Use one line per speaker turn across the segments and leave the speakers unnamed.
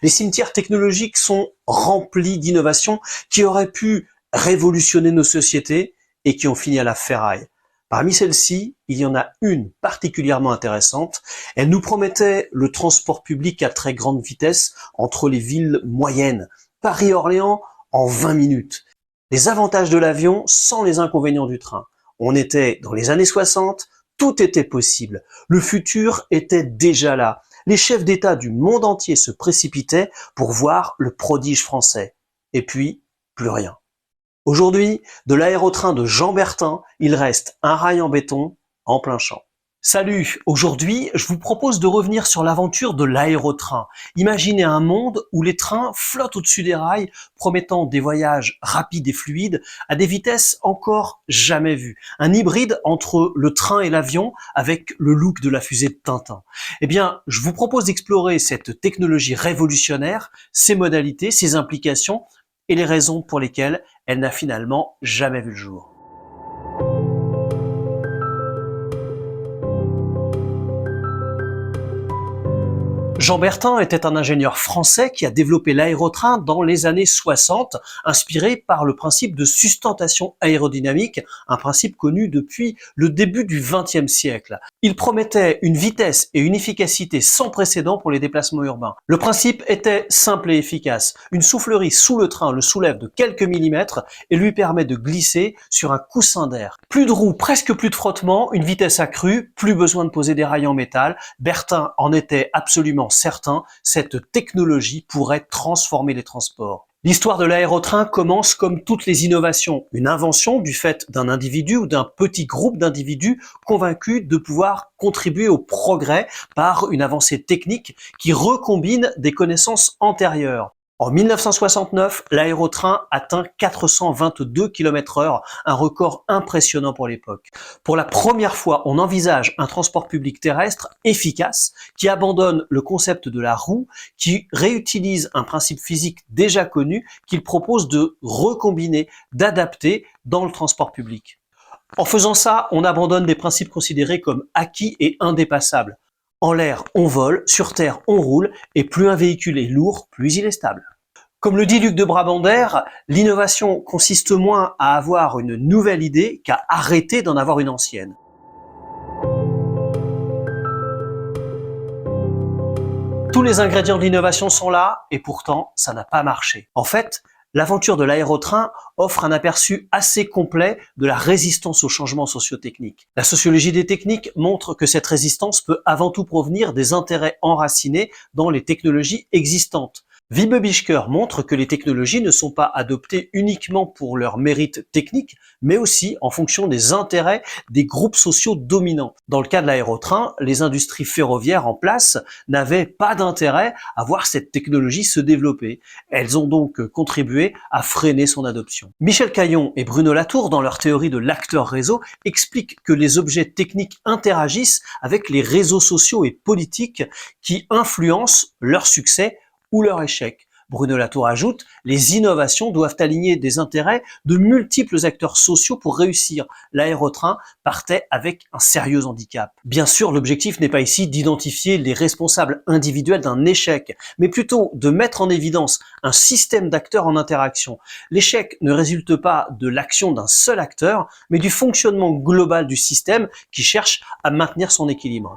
Les cimetières technologiques sont remplis d'innovations qui auraient pu révolutionner nos sociétés et qui ont fini à la ferraille. Parmi celles-ci, il y en a une particulièrement intéressante. Elle nous promettait le transport public à très grande vitesse entre les villes moyennes. Paris-Orléans en 20 minutes. Les avantages de l'avion sans les inconvénients du train. On était dans les années 60, tout était possible. Le futur était déjà là. Les chefs d'État du monde entier se précipitaient pour voir le prodige français. Et puis, plus rien. Aujourd'hui, de l'aérotrain de Jean Bertin, il reste un rail en béton en plein champ. Salut, aujourd'hui, je vous propose de revenir sur l'aventure de l'aérotrain. Imaginez un monde où les trains flottent au-dessus des rails, promettant des voyages rapides et fluides à des vitesses encore jamais vues. Un hybride entre le train et l'avion avec le look de la fusée de Tintin. Eh bien, je vous propose d'explorer cette technologie révolutionnaire, ses modalités, ses implications et les raisons pour lesquelles elle n'a finalement jamais vu le jour. Jean Bertin était un ingénieur français qui a développé l'aérotrain dans les années 60, inspiré par le principe de sustentation aérodynamique, un principe connu depuis le début du XXe siècle. Il promettait une vitesse et une efficacité sans précédent pour les déplacements urbains. Le principe était simple et efficace. Une soufflerie sous le train le soulève de quelques millimètres et lui permet de glisser sur un coussin d'air. Plus de roues, presque plus de frottement, une vitesse accrue, plus besoin de poser des rails en métal. Bertin en était absolument certain, cette technologie pourrait transformer les transports. L'histoire de l'aérotrain commence comme toutes les innovations, une invention du fait d'un individu ou d'un petit groupe d'individus convaincus de pouvoir contribuer au progrès par une avancée technique qui recombine des connaissances antérieures. En 1969, l'aérotrain atteint 422 km/h, un record impressionnant pour l'époque. Pour la première fois, on envisage un transport public terrestre efficace qui abandonne le concept de la roue, qui réutilise un principe physique déjà connu, qu'il propose de recombiner, d'adapter dans le transport public. En faisant ça, on abandonne des principes considérés comme acquis et indépassables. En l'air, on vole, sur terre, on roule, et plus un véhicule est lourd, plus il est stable. Comme le dit Luc de Brabander, l'innovation consiste moins à avoir une nouvelle idée qu'à arrêter d'en avoir une ancienne. Tous les ingrédients de l'innovation sont là, et pourtant, ça n'a pas marché. En fait, l'aventure de l'aérotrain offre un aperçu assez complet de la résistance aux changements socio-techniques. La sociologie des techniques montre que cette résistance peut avant tout provenir des intérêts enracinés dans les technologies existantes. Wiebe Bischker montre que les technologies ne sont pas adoptées uniquement pour leur mérite technique, mais aussi en fonction des intérêts des groupes sociaux dominants. Dans le cas de l'aérotrain, les industries ferroviaires en place n'avaient pas d'intérêt à voir cette technologie se développer. Elles ont donc contribué à freiner son adoption. Michel Caillon et Bruno Latour, dans leur théorie de l'acteur réseau, expliquent que les objets techniques interagissent avec les réseaux sociaux et politiques qui influencent leur succès ou leur échec. Bruno Latour ajoute, les innovations doivent aligner des intérêts de multiples acteurs sociaux pour réussir. L'aérotrain partait avec un sérieux handicap. Bien sûr, l'objectif n'est pas ici d'identifier les responsables individuels d'un échec, mais plutôt de mettre en évidence un système d'acteurs en interaction. L'échec ne résulte pas de l'action d'un seul acteur, mais du fonctionnement global du système qui cherche à maintenir son équilibre.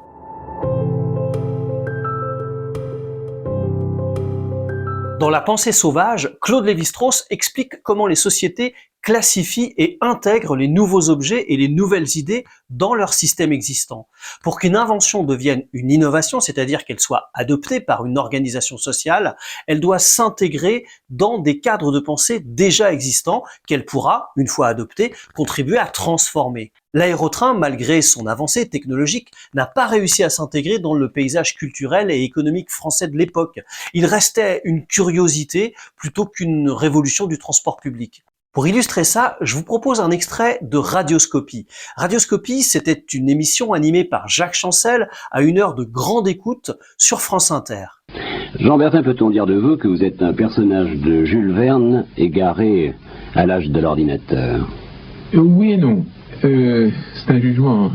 Dans La pensée sauvage, Claude Lévi-Strauss explique comment les sociétés classifient et intègrent les nouveaux objets et les nouvelles idées dans leur système existant. Pour qu'une invention devienne une innovation, c'est-à-dire qu'elle soit adoptée par une organisation sociale, elle doit s'intégrer dans des cadres de pensée déjà existants qu'elle pourra, une fois adoptée, contribuer à transformer. L'aérotrain, malgré son avancée technologique, n'a pas réussi à s'intégrer dans le paysage culturel et économique français de l'époque. Il restait une curiosité plutôt qu'une révolution du transport public. Pour illustrer ça, je vous propose un extrait de Radioscopie. Radioscopie, c'était une émission animée par Jacques Chancel à une heure de grande écoute sur France Inter.
Jean Bertin, peut-on dire de vous que vous êtes un personnage de Jules Verne égaré à l'âge de l'ordinateur?
Oui et non. C'est un jugement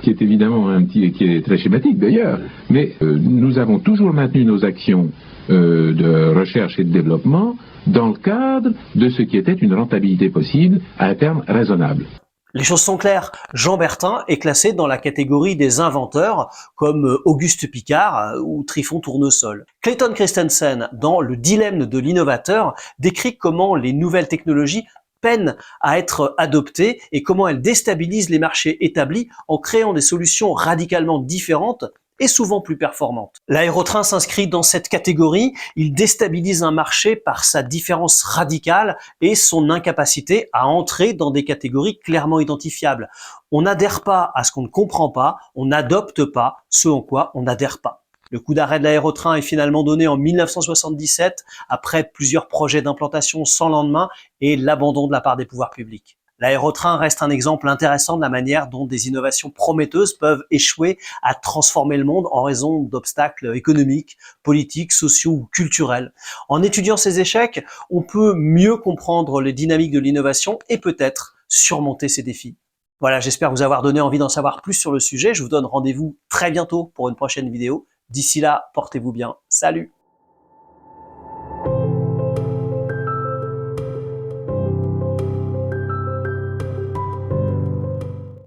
qui est évidemment qui est très schématique d'ailleurs, mais nous avons toujours maintenu nos actions de recherche et de développement dans le cadre de ce qui était une rentabilité possible à un terme raisonnable.
Les choses sont claires, Jean Bertin est classé dans la catégorie des inventeurs comme Auguste Piccard ou Trifon Tournesol. Clayton Christensen, dans Le dilemme de l'innovateur, décrit comment les nouvelles technologies peinent à être adoptées et comment elles déstabilisent les marchés établis en créant des solutions radicalement différentes et souvent plus performante. L'aérotrain s'inscrit dans cette catégorie, il déstabilise un marché par sa différence radicale et son incapacité à entrer dans des catégories clairement identifiables. On n'adhère pas à ce qu'on ne comprend pas, on n'adopte pas ce en quoi on n'adhère pas. Le coup d'arrêt de l'aérotrain est finalement donné en 1977, après plusieurs projets d'implantation sans lendemain et l'abandon de la part des pouvoirs publics. L'aérotrain reste un exemple intéressant de la manière dont des innovations prometteuses peuvent échouer à transformer le monde en raison d'obstacles économiques, politiques, sociaux ou culturels. En étudiant ces échecs, on peut mieux comprendre les dynamiques de l'innovation et peut-être surmonter ces défis. Voilà, j'espère vous avoir donné envie d'en savoir plus sur le sujet. Je vous donne rendez-vous très bientôt pour une prochaine vidéo. D'ici là, portez-vous bien. Salut!